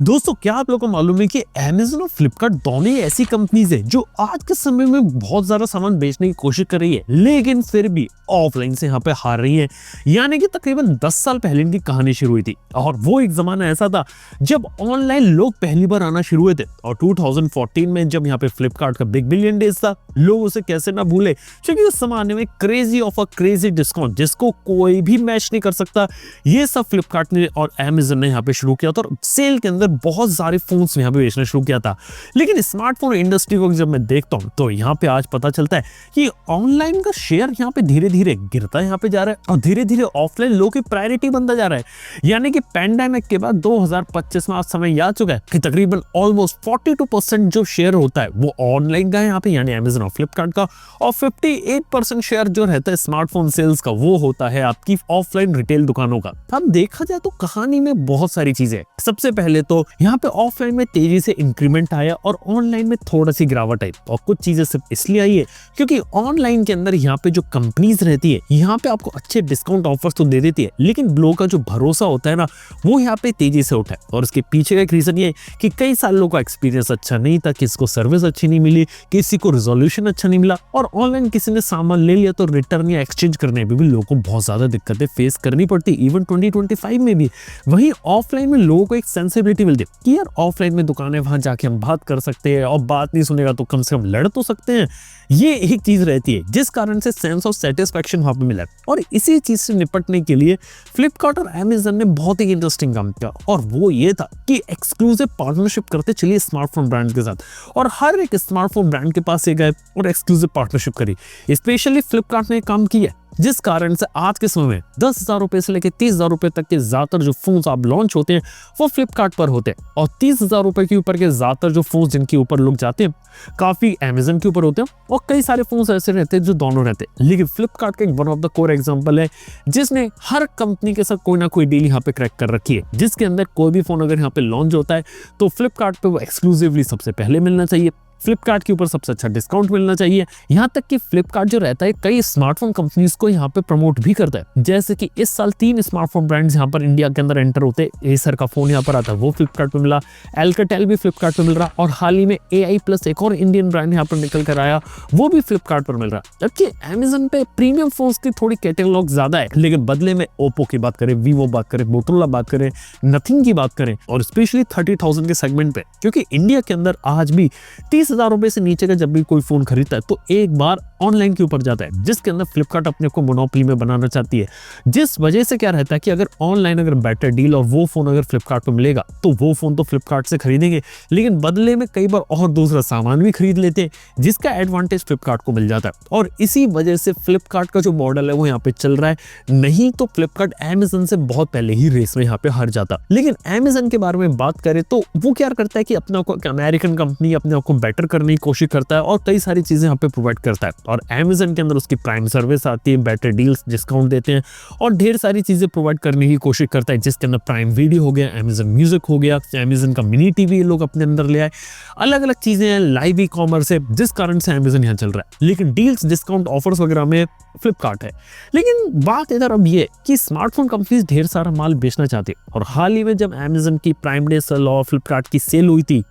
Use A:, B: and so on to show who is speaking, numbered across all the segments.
A: दोस्तों, क्या आप लोगों को मालूम है कि Amazon और फ्लिपकार्ट दोनों ही ऐसी कंपनीज है जो आज के समय में बहुत ज्यादा सामान बेचने की कोशिश कर रही है, लेकिन फिर भी ऑफलाइन से यहाँ पे हार रही है। यानी कि तकरीबन 10 साल पहले इनकी कहानी शुरू हुई थी और वो एक जमाना ऐसा था जब ऑनलाइन लोग पहली बार आना शुरू हुए थे। और 2014 में जब यहाँ पे फ्लिपकार्ट का बिग बिलियन डेज था, लोग उसे कैसे ना भूले, क्योंकि उस जमाने में क्रेजी ऑफर, क्रेजी डिस्काउंट जिसको कोई भी मैच नहीं कर सकता, ये सब फ्लिपकार्ट ने और Amazon ने यहाँ पे शुरू किया था। और सेल के अंदर बहुत सारे फोन्स यहाँ पे बेचना शुरू किया था। लेकिन स्मार्टफोन इंडस्ट्री को जब मैं देखता हूँ तो यहाँ पे आज पता चलता है कि ऑनलाइन का शेयर यहाँ पे धीरे धीरे गिरता यहाँ पे जा रहा है और धीरे धीरे ऑफलाइन लोगों की प्रायोरिटी बनता जा रहा है। यानी कि पैंडेमिक के बाद 2025 में आज समय आ चुका है कि तकरीबन ऑलमोस्ट 42% जो शेयर होता है वो ऑनलाइन का है यहाँ पे, यानी Amazon और फ्लिपकार्ट का, और 58% शेयर जो रहता है स्मार्टफोन सेल्स का वो होता है आपकी ऑफलाइन रिटेल दुकानों का। अब देखा जाए तो कहानी में बहुत सारी चीजें। सबसे पहले तो यहाँ पे ऑफलाइन में तेजी से इंक्रीमेंट आया और ऑनलाइन में थोड़ा सी गिरावट आई। और कुछ चीजें सिर्फ इसलिए आई है क्योंकि ऑनलाइन के अंदर यहाँ पे जो कंपनीज रहती है यहाँ पे आपको अच्छे डिस्काउंट ऑफर्स तो दे देती है, लेकिन लोगों का जो भरोसा होता है ना वो यहाँ पे तेजी से उठा है। और इसके पीछे का एक रीजन ये है कि कई सालों का एक्सपीरियंस अच्छा नहीं था, किसी को सर्विस अच्छी नहीं मिली, किसी को रिजोल्यूशन अच्छा नहीं मिला, और ऑनलाइन किसी ने सामान ले लिया तो रिटर्न या एक्सचेंज करने में भी लोगों को बहुत ज्यादा दिक्कतें फेस करनी पड़ती, इवन 2025 में भी। वहीं ऑफलाइन में लोगों को एक सेंसिबिलिटी मिलती है कि यार ऑफलाइन में दुकान है, वहां जाके हम बात कर सकते हैं, और बात नहीं सुनेगा तो कम से कम लड़ तो सकते हैं। ये एक चीज रहती है जिस कारण से सेंस ऑफ सेटिस्फैक्शन वहां पे मिला। और इसी चीज से निपटने के लिए फ्लिपकार्ट और Amazon ने बहुत ही इंटरेस्टिंग काम किया, और वो ये था कि एक्सक्लूसिव पार्टनरशिप करते चलिए स्मार्टफोन ब्रांड के साथ। और हर एक स्मार्टफोन ब्रांड के पास ये गए और एक्सक्लूसिव पार्टनरशिप करी। स्पेशली फ्लिपकार्ट ने काम किया, जिस कारण से आज के समय में 10,000 रुपए से लेकर 30,000 रुपए तक के ज्यादातर जो फोन्स आप लॉन्च होते हैं वो फ्लिपकार्ट पर होते हैं, और 30,000 रुपए के ऊपर के ज्यादातर जो फोन्स जिनके ऊपर लोग जाते हैं काफी Amazon के ऊपर होते हैं, और कई सारे फोन्स ऐसे रहते हैं जो दोनों रहते हैं। लेकिन फ्लिपकार्ट का एक one of the core example है जिसने हर कंपनी के साथ कोई ना कोई डील यहाँ पे क्रैक कर रखी है, जिसके अंदर कोई भी फोन अगर यहाँ पे लॉन्च होता है तो फ्लिपकार्ट पे वो एक्सक्लूसिवली सबसे पहले मिलना चाहिए, फ्लिपकार्ट के ऊपर सबसे अच्छा डिस्काउंट मिलना चाहिए। यहाँ तक कि फ्लिपकार्ट जो रहता है कई स्मार्टफोन कंपनीज को यहाँ पे प्रमोट भी करता है। जैसे कि इस साल 3 स्मार्टफोन ब्रांड्स यहाँ पर इंडिया के अंदर एंटर होते हैं। एसर का फोन यहाँ पर आता है वो फ्लिपकार्ट पे मिला, एल्काटेल भी फ्लिपकार्ट पे मिल रहा, और हाल ही में AI+ एक और इंडियन ब्रांड यहाँ पर निकल कर आया वो भी फ्लिपकार्ट पर मिल रहा। जबकि Amazon पे प्रीमियम फोन्स की थोड़ी कैटेलॉग ज्यादा है, लेकिन बदले में ओप्पो की बात करें, वीवो बात करें, मोटोरोला बात करें, नथिंग की बात करें, और स्पेशली 30,000 के सेगमेंट पे, क्योंकि इंडिया के अंदर आज भी 30,000 रुपए से नीचे का जब भी कोई फोन खरीदता है तो एक बार ऑनलाइन के ऊपर जाता है, जिसके अंदर फ्लिपकार्ट अपने को मोनोपोली में बनाना चाहती है। जिस वजह से क्या रहता है कि अगर ऑनलाइन अगर बेटर डील और वो फोन अगर फ्लिपकार्ट पे मिलेगा तो वो फोन तो फ्लिपकार्ट से खरीदेंगे, लेकिन बदले में कई बार और दूसरा सामान भी खरीद लेते हैं, जिसका एडवांटेज फ्लिपकार्ट को मिल जाता है। और इसी वजह से फ्लिपकार्ट का जो मॉडल है वो यहाँ पे चल रहा है, नहीं तो फ्लिपकार्ट Amazon से बहुत पहले ही रेस में यहाँ पे हार जाता। लेकिन Amazon के बारे में बात करें तो वो क्या करता है कि अपने को अमेरिकन कंपनी अपने आप को बेटर करने की कोशिश करता है और कई सारी चीजें यहाँ पे प्रोवाइड करता है। और Amazon के अंदर उसकी प्राइम सर्विस आती है, बेटर डील्स, डिस्काउंट देते हैं, और ढेर सारी चीजें प्रोवाइड करने की कोशिश करता है, जिसके अंदर प्राइम वीडियो हो गया, Amazon म्यूजिक हो गया, Amazon का मिनी टीवी लोग अपने अंदर ले आए, अलग अलग चीजें हैं, लाइव ई-कॉमर्स है, जिस कारण से Amazon यहाँ चल रहा है। लेकिन डील्स, डिस्काउंट, ऑफर्स वगैरह में फ्लिपकार्ट है। लेकिन बात इधर अब ये कि स्मार्टफोन कंपनीज ढेर सारा माल बेचना चाहती है, और हाल ही में जब Amazon की प्राइम डे सेल और फ्लिपकार्ट की सेल हुई थी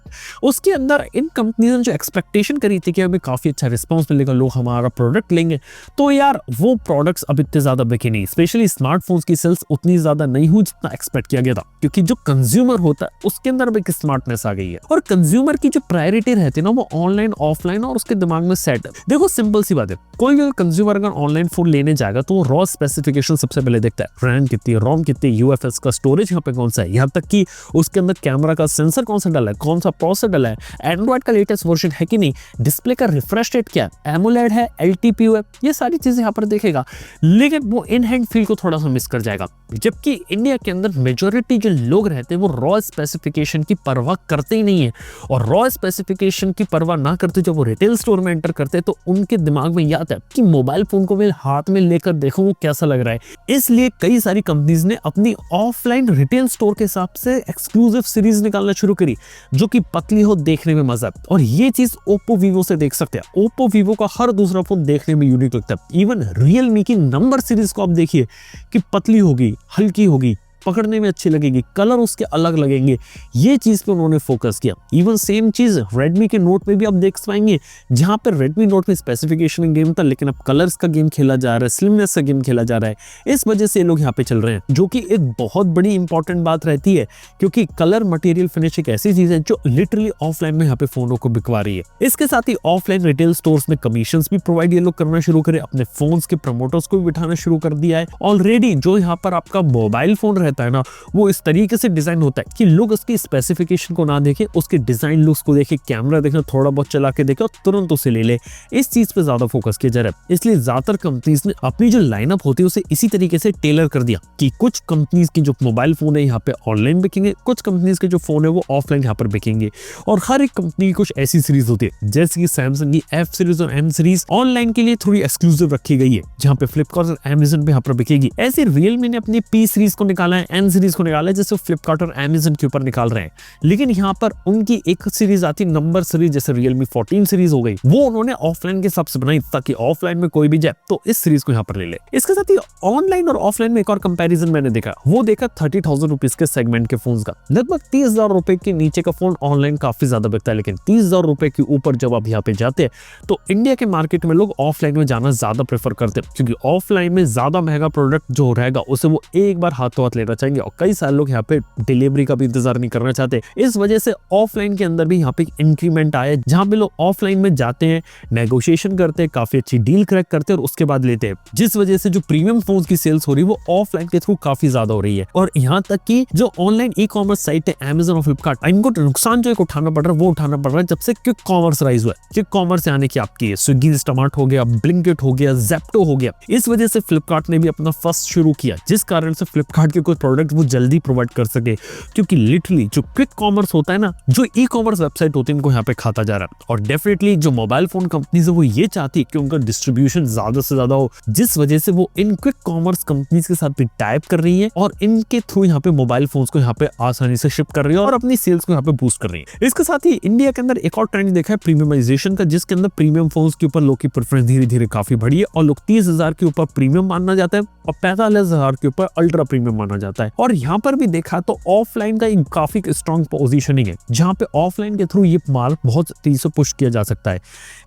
A: उसके अंदर इन कंपनीज ने जो एक्सपेक्टेशन करी थी कि हमें काफी अच्छा रिस्पांस मिलेगा, लोग हमारा प्रोडक्ट लेंगे, तो यार वो प्रोडक्ट्स अब इतने ज्यादा बिके नहीं। स्पेशली स्मार्टफोन्स की सेल्स उतनी ज्यादा नहीं हुई जितना एक्सपेक्ट किया गया था, क्योंकि जो कंज्यूमर होता है उसके अंदर भी एक स्मार्टनेस आ गई है, और कंज्यूमर की जो प्रायोरिटी रहती है ना वो ऑनलाइन, ऑफलाइन, और उसके दिमाग में सेट है। देखो सिंपल सी बात है, कोई भी कंज्यूमर अगर ऑनलाइन फोन लेने जाएगा तो वो रॉ स्पेसिफिकेशन सबसे पहले देखता है, रैम कितनी है, रोम कितनी है, UFS का स्टोरेज यहाँ पे कौन सा है, यहाँ तक कि उसके अंदर कैमरा का सेंसर कौन सा डाला है, कौन सा प्रोसेसर डाला है, एंड्रॉइड का लेटेस्ट वर्जन है कि नहीं, डिस्प्ले का रिफ्रेश रेट क्या है, एमोलेड है, LTPO है, ये सारी चीजें यहाँ पर देखेगा। लेकिन वो इन हैंड फील को थोड़ा सा मिस कर जाएगा, जबकि इंडिया के अंदर मेजोरिटी जो लोग रहते हैं वो रॉ स्पेसिफिकेशन की परवाह करते ही नहीं है, और रॉ स्पेसिफिकेशन की परवाह ना करते जब वो रिटेल स्टोर में एंटर करते तो उनके दिमाग में याद है कि मोबाइल फोन को मैं हाथ में लेकर देखूं वो कैसा लग रहा है। इसलिए कई सारी कंपनीज ने अपनी ऑफलाइन रिटेल स्टोर के हिसाब से एक्सक्लूसिव सीरीज निकालना शुरू करी, जो कि पतली हो, देखने में मजा। और ये चीज ओप्पो, वीवो से देख सकते हैं। ओप्पो, वीवो का हर दूसरा फोन देखने में यूनिक लगता है। इवन रियलमी की नंबर सीरीज को आप देखिए कि पतली होगी, हल्की होगी, पकड़ने में अच्छी लगेगी, कलर उसके अलग लगेंगे, ये चीज पे उन्होंने फोकस किया। इवन सेम चीज Redmi के नोट में भी आप देख पाएंगे, जहां पर Redmi नोट में स्पेसिफिकेशन गेम था लेकिन अब कलर्स का गेम खेला जा रहा है, स्लिमनेस का गेम खेला जा रहा है। इस वजह से ये लोग यहाँ पे चल रहे हैं, जो कि एक बहुत बड़ी इंपॉर्टेंट बात रहती है, क्योंकि कलर मटेरियल फिनिश एक ऐसी चीज है जो लिटरली ऑफलाइन में यहाँ पे फोनों को बिकवा रही है। इसके साथ ही ऑफलाइन रिटेल स्टोर्स में कमीशंस भी प्रोवाइड ये लोग करना शुरू करे, अपने फोन्स के प्रमोटर्स को भी बिठाना शुरू कर दिया है। ऑलरेडी जो यहाँ पर आपका मोबाइल फोन रहता है ना, वो इस तरीके से डिजाइन होता है कि लोग उसकी स्पेसिफिकेशन को ना देखें, उसके डिजाइन लुक्स को देखें, कैमरा देखें, थोड़ा बहुत चला के देखें और तुरंत उसे ले ले। इस चीज पे ज्यादा फोकस किया जा रहा है। इसलिए ज्यादातर कंपनीज ने अपनी जो लाइनअप होती है उसे इसी तरीके से टेलर कर दिया कि कुछ कंपनीज की जो मोबाइल फोन है यहाँ पे ऑनलाइन बिकेंगे, कुछ कंपनीज के जो फोन है वो ऑफलाइन यहाँ पर बिकेंगे। और हर एक कंपनी की कुछ ऐसी सीरीज होती है, जैसे कि सैमसंग की F सीरीज और M सीरीज ऑनलाइन के लिए थोड़ी एक्सक्लूसिव रखी गई है, जहाँ पे फ्लिपकार्ट और Amazon पे यहाँ पर बिकेगी। ऐसे Realme ने अपनी P सीरीज को निकाला है, N सीरीज को निकाला है, जैसे फ्लिपकार्ट और Amazon के ऊपर निकाल रहे हैं। लेकिन यहाँ पर उनकी एक सीरीज आती है नंबर सीरीज, जैसे Realme 14 सीरीज हो गई, वो उन्होंने ऑफलाइन के हिसाब से बनाई ताकि ऑफलाइन में कोई भी जाए तो इस सीरीज को यहाँ पर ले ले। इसके साथ ही ऑनलाइन और ऑफलाइन में एक और कंपैरिजन मैंने देखा, वो देखा 30,000 रुपीज के सेगमेंट के फोन का। लगभग 30,000 रुपए के नीचे का फोन ऑनलाइन काफी ज्यादा बिकता है, लेकिन 30,000 रुपए के ऊपर जब आप यहाँ पे जाते हैं तो इंडिया के मार्केट में लोग ऑफलाइन में जाना ज्यादा प्रेफर करते हैं, क्योंकि ऑफलाइन में ज्यादा महंगा प्रोडक्ट जो रहेगा उसे वो एक बार हाथों हाथ लेना चाहेंगे और कई सारे लोग यहाँ पे डिलीवरी का भी इंतजार नहीं करना चाहते। इस वजह से ऑफलाइन के अंदर भी यहाँ पे इंक्रीमेंट आया, जहां पे लोग ऑफलाइन में जाते हैं, नेगोशिएशन करते हैं, काफी अच्छी डील क्रैक करते हैं और उसके बाद लेते हैं, जिस वजह से जो प्रीमियम फोन की सेल्स हो रही है वो ऑफलाइन के थ्रू काफी ज्यादा हो रही है। और यहाँ तक कि जो ऑनलाइन ई कॉमर्स साइट है Amazon और फ्लिपकार्ट, इनको नुकसान जो उठाना पड़ रहा है वो उठाना पड़ रहा है जब से क्विक कॉमर्स राइज हुआ है। क्विक कॉमर्स यानी कि आपकी स्विगी इंस्टामार्ट हो गया, ब्लिंकिट हो गया, ज़ेप्टो हो गया। इस वजह से फ्लिपकार्ट ने भी अपना फर्स्ट शुरू किया, जिस कारण से फ्लिपकार्ट के कुछ प्रोडक्ट वो जल्दी प्रोवाइड कर सके, क्योंकि लिटरली जो क्विक कॉमर्स होता है ना, जो ई कॉमर्स वेबसाइट होती है, इनको यहाँ पे खाता जा रहा है। और डेफिनेटली जो मोबाइल फोन कंपनीज है वो ये चाहती है कि उनका डिस्ट्रीब्यूशन ज्यादा से ज्यादा हो, जिस वजह से वो इन क्विक कॉमर्स कंपनीज के साथ भी टाइप कर रही है और इनके थ्रू यहाँ पे मोबाइल फोन्स को यहाँ पे आसानी से शिप कर रही है और अपनी सेल्स को यहाँ पे बूस्ट कर रही है। इसके साथ ही इंडिया के अंदर एक और ट्रेंड देखा है प्रीमियमाइजेशन का, जिसके अंदर प्रीमियम फोन्स के ऊपर लोग की प्रेफरेंस धीरे धीरे काफी बढ़ी है और लोग 30,000 के ऊपर प्रीमियम मानना जाता है और 45,000 के ऊपर अल्ट्रा प्रीमियम माना जाता है। और यहाँ पर भी देखा तो ऑफलाइन का एक काफी स्ट्रॉन्ग पोजीशनिंग है, जहाँ पे ऑफलाइन के थ्रू ये माल बहुत तेजी से पुश किया जा सकता है।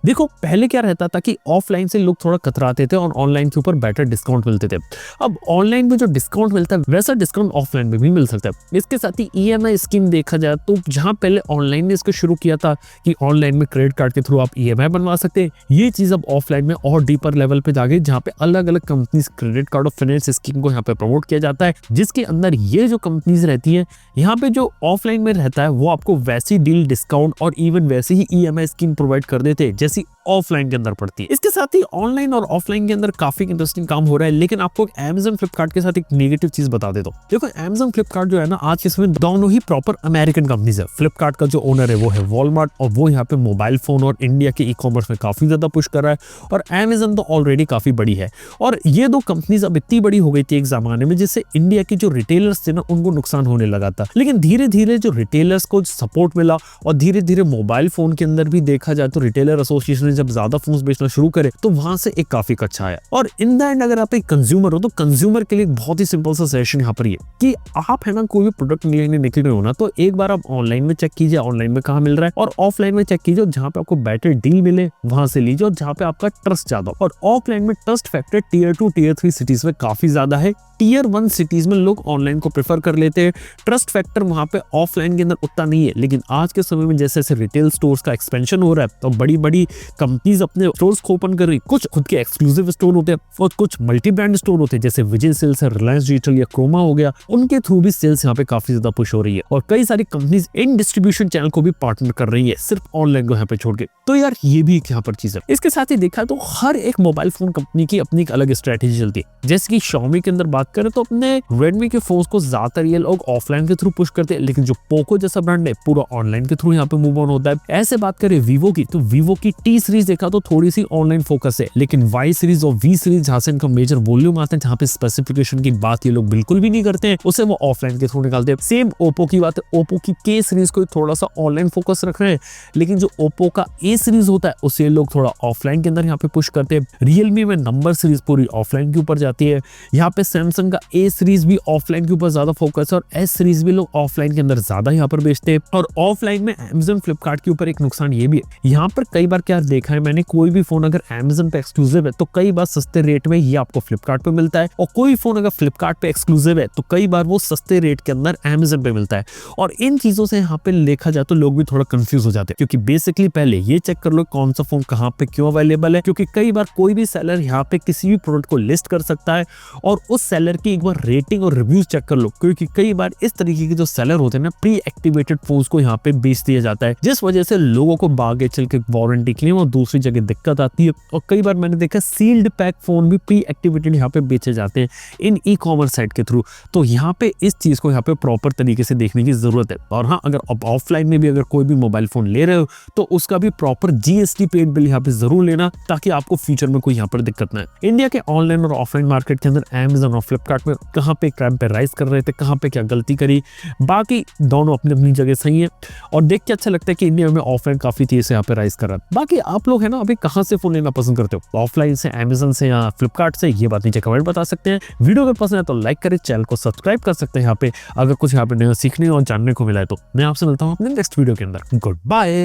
A: देखो पहले क्या रहता था कि ऑफलाइन से लोग थोड़ा कतराते थे और ऑनलाइन के ऊपर बेटर डिस्काउंट मिलते थे। अब ऑनलाइन में जो डिस्काउंट मिलता है वैसा डिस्काउंट ऑफलाइन में भी मिल सकता है। इसके साथ ही EMI स्कीम देखा जाए तो जहां पहले ऑनलाइन ने इसको शुरू किया था कि ऑनलाइन में क्रेडिट कार्ड के थ्रू आप EMI बनवा सकते हैं, ये चीज अब ऑफलाइन में और डीपर लेवल पे जा गई, जहां पे अलग अलग कंपनीज क्रेडिट कार्ड और फाइनेंस स्कीम को यहाँ पे प्रमोट किया जाता है, जिसके अंदर ये जो कंपनीज रहती है यहाँ पे जो ऑफलाइन में रहता है वो आपको वैसी डील, डिस्काउंट और इवन वैसी ही EMI स्कीम प्रोवाइड कर देते हैं जैसी ऑफलाइन के अंदर पड़ती है। इसके साथ ही ऑनलाइन और ऑफलाइन के अंदर काफी इंटरेस्टिंग काम हो रहा है, लेकिन आपको Amazon फ्लिपकार्ट के साथ एक नेगेटिव चीज बता देता हूं। देखो Amazon फ्लिपकार्ट जो है ना, आज के समय दोनों ही प्रॉपर अमेरिकन कंपनीज है। फ्लिपकार्ट का जो ओनर है वो है वॉलमार्ट और वो यहाँ पे मोबाइल फोन और इंडिया के ई कॉमर्स में काफी ज्यादा पुश कर रहा है, और Amazon तो ऑलरेडी काफी बड़ी है। और ये दो कंपनीज अब इतनी बड़ी हो गई थी एक जमाने में, जिससे इंडिया के जो रिटेलर्स थे ना उनको नुकसान होने लगा था। लेकिन धीरे धीरे जो रिटेलर्स को सपोर्ट मिला और धीरे धीरे मोबाइल फोन के अंदर भी देखा जाए तो रिटेलर एसोसिएशन ने जब ज्यादा फोन बेचना शुरू करे तो वहां से एक काफी अच्छा आया। और इन द एंड अगर आप एक कंज्यूमर हो तो कंज्यूमर के लिए एक बहुत ही सिंपल सा सजेशन यहाँ पर ये कि आप है ना कोई भी प्रोडक्ट लेने निकल रहे हो ना, तो एक बार आप ऑनलाइन में चेक कीजिए ऑनलाइन में कहाँ मिल रहा है, और ऑफलाइन में चेक कीजिए जहाँ पे आपको बेटर डील मिले वहां से लीजिए, और जहाँ पे आपका ट्रस्ट ज्यादा। और ऑफलाइन में trust factor tier 2 tier 3 cities में काफी ज्यादा है। टियर 1 सिटीज में लोग ऑनलाइन को प्रेफर कर लेते हैं, ट्रस्ट फैक्टर वहां पे ऑफलाइन के अंदर उतना नहीं है। लेकिन आज के समय में जैसे जैसे रिटेल स्टोर्स का एक्सपेंशन हो रहा है तो बड़ी बड़ी कंपनीज अपने स्टोर्स को ओपन कर रही, कुछ खुद के एक्सक्लूसिव स्टोर होते हैं और कुछ मल्टी ब्रांड स्टोर होते हैं, जैसे विजय सेल्स है, रिलायंस डिजिटल या क्रोमा हो गया, उनके थ्रू भी सेल्स यहाँ पे काफी ज्यादा पुश हो रही है। और कई सारी कंपनीज इन डिस्ट्रीब्यूशन चैनल को भी पार्टनर कर रही है सिर्फ ऑनलाइन को यहाँ पे छोड़ के। तो यार ये भी यहाँ पर चीज है। इसके साथ ही देखा तो हर एक मोबाइल फोन कंपनी की अपनी एक अलग स्ट्रेटेजी चलती है। जैसे कि Xiaomi के अंदर बात करें तो अपने Redmi के फोन्स को ज्यादातर ये लोग ऑफलाइन के थ्रू पुश करते हैं, लेकिन जो पोको जैसा ब्रांड है पूरा ऑनलाइन के थ्रू यहाँ पे मूव ऑन होता है। ऐसे बात करें Vivo की, तो Vivo की T सीरीज देखा तो थोड़ी सी ऑनलाइन फोकस है, लेकिन Y सीरीज और V सीरीज जहाँ से इनका मेजर वॉल्यूम आता है, जहाँ पे स्पेसिफिकेशन की बात ये लोग बिल्कुल भी नहीं करते हैं, उसे वो ऑफलाइन के थ्रू निकालते हैं। सेम Oppo की बात है, Oppo की K सीरीज को थोड़ा सा ऑनलाइन फोकस रख रहे हैं, लेकिन जो Oppo का A सीरीज होता है उसे लोग थोड़ा ऑफलाइन के अंदर यहाँ पे पुश करते हैं। Realme में नंबर सीरीज पूरी ऑफलाइन के ऊपर जाती है। यहाँ पे Samsung सैमसंग का ए सीरीज भी ऑफलाइन के ऊपर ज्यादा फोकस है और एस सीरीज भी लोग ऑफलाइन के अंदर ज्यादा यहाँ पर बेचते हैं। और ऑफलाइन में अमेजन फ्लिपकार्ट के ऊपर एक नुकसान ये भी है, यहाँ पर कई बार क्या देखा है मैंने, कोई भी फोन अगर अमेजन पे एक्सक्लूसिव है तो कई बार सस्ते रेट में ये आपको फ्लिपकार्ट पे मिलता है, और कोई फोन अगर फ्लिपकार्ट पे एक्सक्लूसिव है तो कई बार वो सस्ते रेट के अंदर अमेजन पे मिलता है। और इन चीजों से यहाँ पे देखा जाए तो लोग भी थोड़ा कंफ्यूज हो जाते हैं, क्योंकि बेसिकली पहले ये चेक कर लो कौन सा फोन कहाँ पे क्यों अवेलेबल है, क्योंकि कई बार कोई भी सेलर यहाँ पे किसी भी प्रोडक्ट को लिस्ट कर सकता है और उस सेलर की एक बार रेटिंग और रिव्यूज चेक कर लो, क्योंकि कई बार इस तरीके के जो सेलर होते हैं ना, प्री एक्टिवेटेड फोन्स को यहाँ पे बेच दिया जाता है, जिस वजह से लोगों को आगे चल के वारंटी क्लेम और दूसरी जगह दिक्कत आती है। और कई बार मैंने देखा सील्ड पैक फोन भी प्री एक्टिवेटेड यहाँ पे बेचे जाते हैं इन ई कॉमर्स साइट के थ्रू। तो यहाँ पे इस चीज को यहाँ पे प्रॉपर तरीके से देखने की जरूरत है। और हाँ, अगर आप ऑफलाइन में भी अगर कोई भी मोबाइल फोन ले रहे हो तो उसका भी प्रॉपर जीएसटी पेड बिल यहाँ पे जरूर लेना, ताकि आपको फ्यूचर में कोई यहाँ पर दिक्कत ना है। इंडिया के ऑनलाइन और ऑफलाइन मार्केट के अंदर अमेजन और फ्लिपकार्ट में कहाँ पे क्राइम पे राइज कर रहे थे, कहाँ पे क्या गलती करी, बाकी दोनों अपनी अपनी जगह सही है। और देख के अच्छा लगता है कि इंडिया में ऑफलाइन काफी तेजी से यहाँ पे राइज कर रहा है। बाकी आप लोग है ना अभी कहाँ से फोन लेना पसंद करते हो, ऑफलाइन से, अमेजन से या फ्लिपकार्ट से, ये बात नीचे कमेंट बता सकते हैं। वीडियो अगर पसंद है तो लाइक करें, चैनल को सब्सक्राइब कर सकते हैं यहाँ पे, अगर कुछ यहाँ पे नया सीखने और जानने को मिला है तो। मैं आपसे मिलता हूँ अपने नेक्स्ट वीडियो के अंदर। Good bye.